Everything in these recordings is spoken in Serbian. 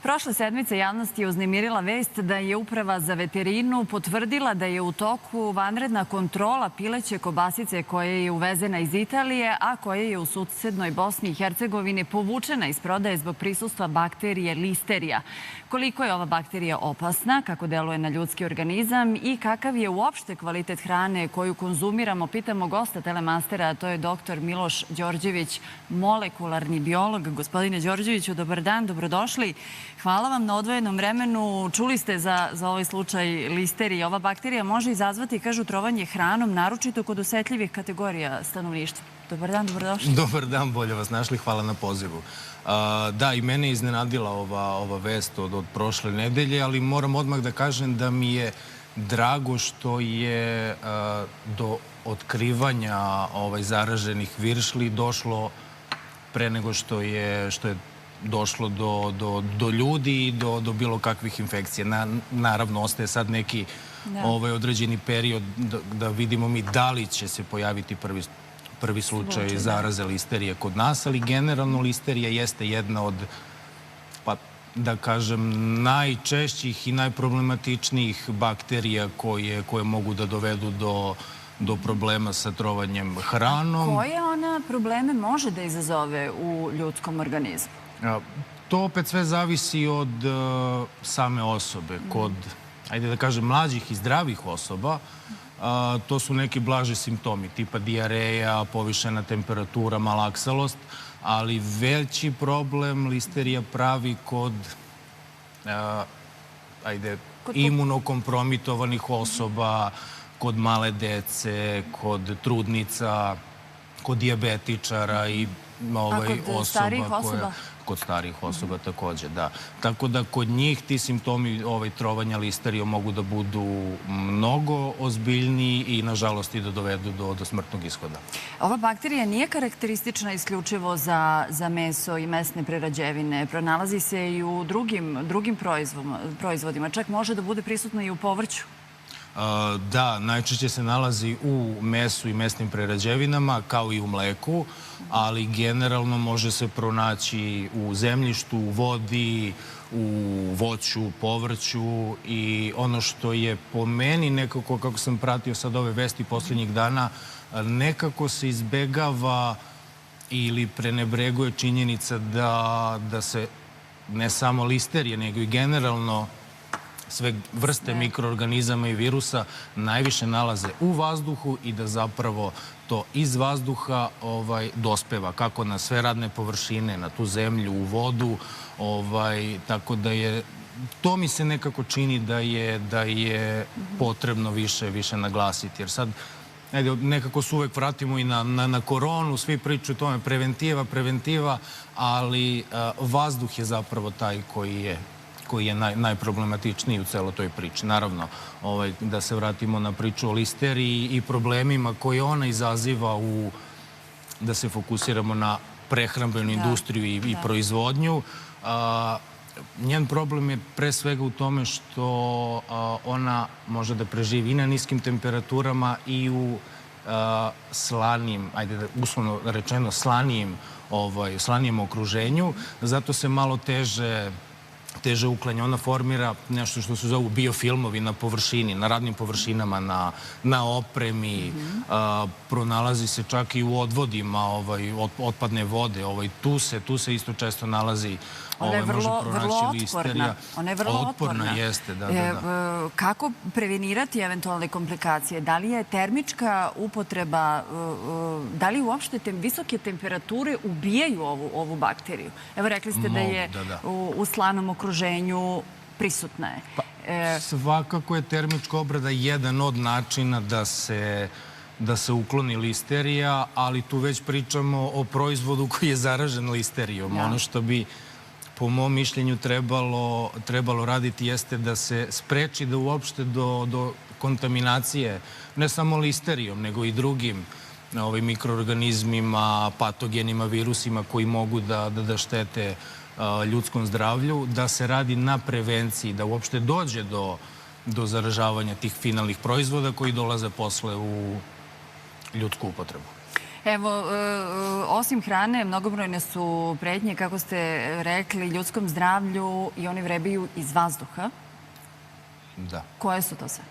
Prošle sedmice javnost je uznemirila vest da je Uprava za veterinu potvrdila da je u toku vanredna kontrola pileće kobasice koja je uvezena iz Italije, a koja je u susednoj Bosni i Hercegovini povučena iz prodaje zbog prisustva bakterije listerija. Koliko je ova bakterija opasna, kako deluje na ljudski organizam i kakav je uopšte kvalitet hrane koju konzumiramo, pitamo gosta Telemastera, a to je dr. Miloš Đorđević, molekularni biolog. Gospodine Đorđeviću, dobar dan, dobrodošli. Hvala vam na odvojenom vremenu. Čuli ste za ovaj slučaj listerije. Ova bakterija može izazvati, kažu, trovanje hranom, naročito kod osetljivih kategorija stanovništva. Dobar dan, dobrodošli. Dobar dan, bolje vas našli. Hvala na pozivu. Da, i mene je iznenadila ova vest od prošle nedelje, ali moram odmah da kažem da mi je drago što je do otkrivanja zaraženih viršli došlo pre nego što je došlo do ljudi i do bilo kakvih infekcija. Naravno, ostaje sad neki određeni period da vidimo mi da li će se pojaviti prvi slučaj zaraze listerije kod nas, ali generalno listerija jeste jedna od, pa da kažem, najčešćih i najproblematičnijih bakterija koje mogu da dovedu do problema sa trovanjem hranom. Koje ona probleme može da izazove u ljudskom organizmu? To opet sve zavisi od same osobe. Kod, ajde da kažem, mlađih i zdravih osoba, to su neki blaži simptomi, tipa dijareja, povišena temperatura, malaksalost, ali veći problem listerija pravi kod imunokompromitovanih osoba, kod male dece, kod trudnica, kod dijabetičara i kod starijih osoba? Kod starijih osoba takođe, da. Tako da kod njih ti simptomi trovanja listerijom mogu da budu mnogo ozbiljniji i, nažalost, i da dovedu do smrtnog ishoda. Ova bakterija nije karakteristična isključivo za meso i mesne prerađevine. Pronalazi se i u drugim proizvodima. Čak može da bude prisutna i u povrću. Da, najčešće se nalazi u mesu i mesnim prerađevinama, kao i u mleku, ali generalno može se pronaći u zemljištu, u vodi, u voću, povrću i ono što je po meni nekako, kako sam pratio sad ove vesti poslednjih dana, nekako se izbegava ili prenebreguje činjenica da se ne samo listerije, nego i generalno sve vrste mikroorganizama i virusa najviše nalaze u vazduhu i da zapravo to iz vazduha dospeva, kako na sve radne površine, na tu zemlju, u vodu, tako da je, to mi se nekako čini da je potrebno više naglasiti, jer sad nekako se uvek vratimo i na koronu, svi pričaju o tome preventiva, ali vazduh je zapravo taj koji je najproblematičniji u celoj toj priči. Naravno, da se vratimo na priču o listeriji i problemima koje ona izaziva da se fokusiramo na prehrambenu industriju i proizvodnju. Njen problem je pre svega u tome što ona može da preživi i na niskim temperaturama i u slanim, ajde uslovno rečeno, slanijem okruženju. Zato se malo teže uklanja. Ona formira nešto što se zovu biofilmovi na površini, na radnim površinama, na opremi. Pronalazi se čak i u odvodima otpadne vode. Tu se isto često nalazi. Ona je vrlo otporna. Ona je vrlo otporna. Jeste, da. Kako prevenirati eventualne komplikacije? Da li je termička upotreba, da li uopšte visoke temperature ubijaju ovu bakteriju? Evo, rekli ste da je u slanom okruženju prisutna je. Svakako je termička obrada jedan od načina da se ukloni listerija, ali tu već pričamo o proizvodu koji je zaražen listerijom. Ono što bi po mom mišljenju trebalo raditi jeste da se spreči da uopšte do kontaminacije ne samo listerijom, nego i drugim mikroorganizmima, patogenima, virusima koji mogu da štete ljudskom zdravlju, da se radi na prevenciji, da uopšte dođe do zaražavanja tih finalnih proizvoda koji dolaze posle u ljudsku upotrebu. Evo, osim hrane, mnogobrojne su pretnje, kako ste rekli, ljudskom zdravlju i oni vrebaju iz vazduha. Da. Koje su to sve?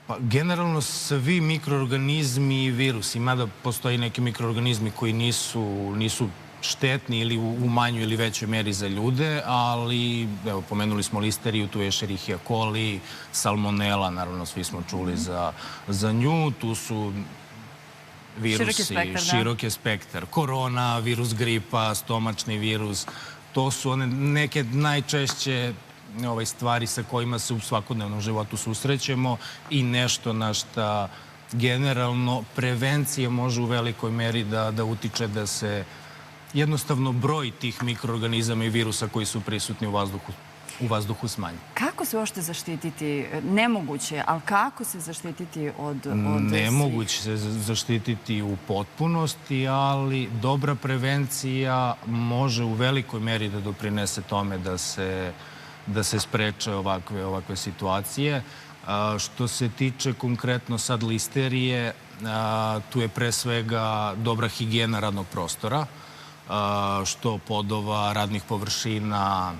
Pa, generalno svi mikroorganizmi i virusi, mada postoji neki mikroorganizmi koji nisu štetni ili u manjoj ili većoj meri za ljude, ali, evo, pomenuli smo listeriju, tu je Escherichia coli, salmonela, naravno svi smo čuli za nju, tu su virusi, širok je spektar, korona, virus gripa, stomačni virus, to su one neke najčešće stvari sa kojima se u svakodnevnom životu susrećemo i nešto na šta generalno prevencija može u velikoj meri da utiče da se jednostavno broj tih mikroorganizama i virusa koji su prisutni u vazduhu smanji. Kako se uopšte zaštititi? Nemoguće, ali kako se zaštititi od Nemoguće se zaštititi u potpunosti, ali dobra prevencija može u velikoj meri da doprinese tome da se spreče ovakve situacije. Što se tiče konkretno sad listerije, tu je pre svega dobra higijena radnog prostora, što podova, radnih površina,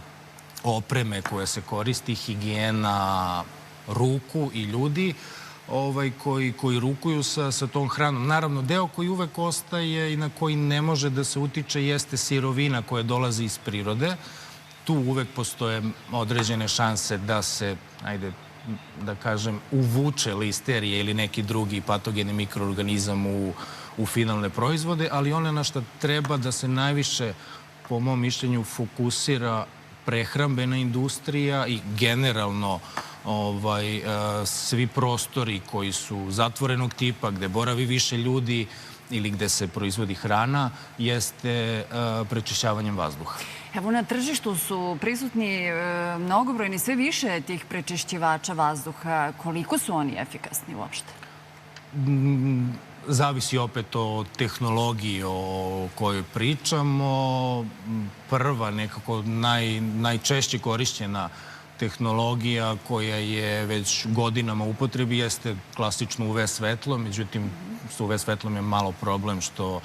opreme koja se koristi, higijena ruku i ljudi koji rukuju sa tom hranom. Naravno, deo koji uvek ostaje i na koji ne može da se utiče jeste sirovina koja dolazi iz prirode. Tu uvek postoje određene šanse da se, ajde da kažem, uvuče listerije ili neki drugi patogeni mikroorganizam u finalne proizvode, ali one na šta treba da se najviše, po mom mišljenju, fokusira prehrambena industrija i generalno svi prostori koji su zatvorenog tipa, gde boravi više ljudi ili gde se proizvodi hrana, jeste prečišćavanjem vazduha. Evo, na tržištu su prisutni mnogobrojni, sve više tih prečišćivača vazduha. Koliko su oni efikasni uopšte? Zavisi opet o tehnologiji o kojoj pričamo. Prva, nekako najčešće korišćena tehnologija koja je već godinama u upotrebi jeste klasično UV svetlo, međutim, sa UV svetlom je malo problem što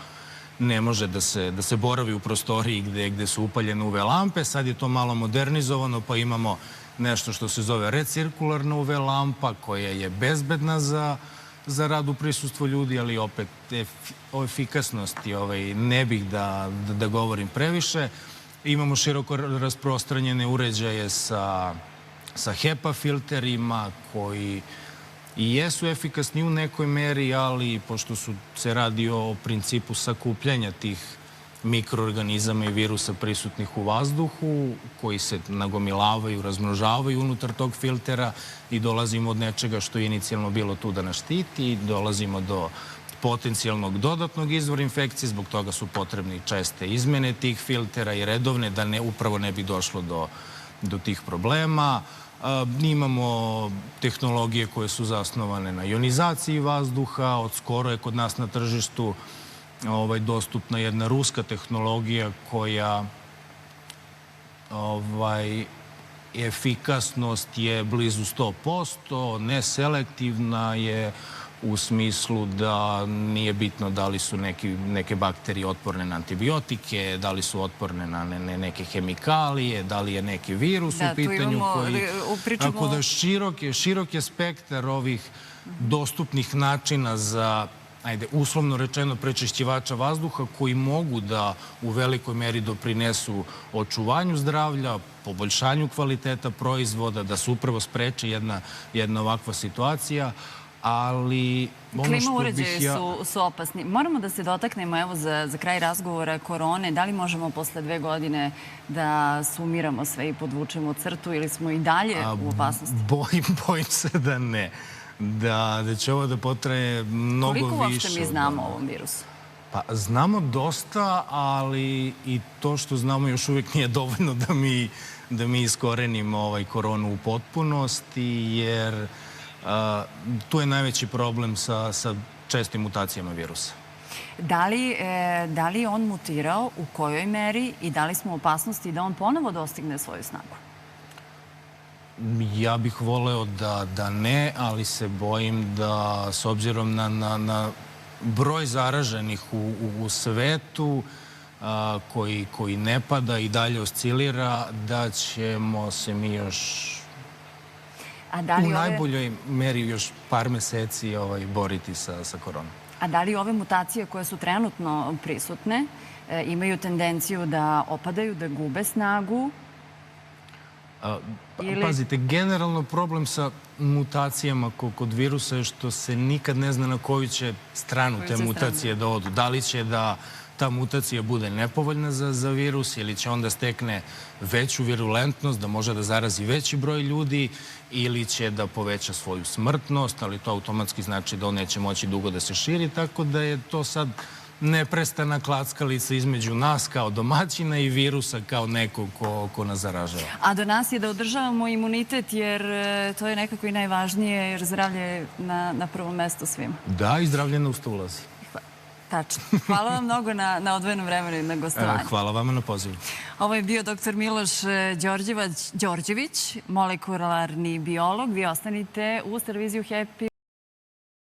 ne može da se boravi u prostoriji gde su upaljene UV lampe. Sad je to malo modernizovano, pa imamo nešto što se zove recirkularna UV lampa koja je bezbedna za rad u prisustvu ljudi, ali opet o efikasnosti ne bih da govorim previše. Imamo široko rasprostranjene uređaje sa HEPA filterima koji i jesu efikasni u nekoj meri, ali pošto se radi o principu sakupljanja tih mikroorganizama i virusa prisutnih u vazduhu, koji se nagomilavaju, razmnožavaju unutar tog filtera i dolazimo od nečega što je inicijalno bilo tu da nas štiti, dolazimo do potencijalnog dodatnog izvora infekcije, zbog toga su potrebne česte izmene tih filtera i redovne, da upravo ne bi došlo do tih problema. Imamo tehnologije koje su zasnovane na ionizaciji vazduha. Od skoro je kod nas na tržištu dostupna jedna ruska tehnologija koja efikasnost je blizu 100%, neselektivna je u smislu da nije bitno da li su neke bakterije otporne na antibiotike, da li su otporne na neke hemikalije, da li je neki virus u pitanju koji... Tako da širok je spektar ovih dostupnih načina za, ajde, uslovno rečeno, prečišćivača vazduha koji mogu da u velikoj meri doprinesu očuvanju zdravlja, poboljšanju kvaliteta proizvoda, da se upravo spreči jedna ovakva situacija, ali... Klima uređaji su opasni. Moramo da se dotaknemo, evo, za kraj razgovora korone. Da li možemo posle 2 godine da sumiramo sve i podvučemo crtu ili smo i dalje u opasnosti? Bojim se da ne. Da će ovo da potraje mnogo više. Koliko uopšte mi znamo o ovom virusu? Pa znamo dosta, ali i to što znamo još uvijek nije dovoljno da mi iskorenimo koronu u potpunosti, jer tu je najveći problem sa čestim mutacijama virusa. Da li je on mutirao, u kojoj meri i da li smo u opasnosti da on ponovo dostigne svoju snagu? Ja bih voleo da ne, ali se bojim da s obzirom na broj zaraženih u svetu koji ne pada i dalje oscilira, da ćemo se mi još u najboljoj meri još par meseci boriti sa koronom. A da li ove mutacije koje su trenutno prisutne imaju tendenciju da opadaju, da gube snagu? Pazite, generalno problem sa mutacijama kod virusa je što se nikad ne zna na koju će stranu te mutacije da odu. Da li će da ta mutacija bude nepovoljna za virus ili će onda stekne veću virulentnost, da može da zarazi veći broj ljudi ili će da poveća svoju smrtnost, ali to automatski znači da on neće moći dugo da se širi, tako da je to sad neprestana klackalica između nas kao domaćina i virusa kao nekog ko nas zaražava. A do nas je da održavamo imunitet, jer to je nekako i najvažnije, jer zdravlje je na prvom mestu svima. Da, i zdravlje na usta ulazi. Tačno. Hvala vam mnogo na odvojenom vremenu i na gostovanju. Hvala vama na pozivu. Ovo je bio dr. Miloš Đorđević, molekularni biolog. Vi ostanite uz televiziju Happy.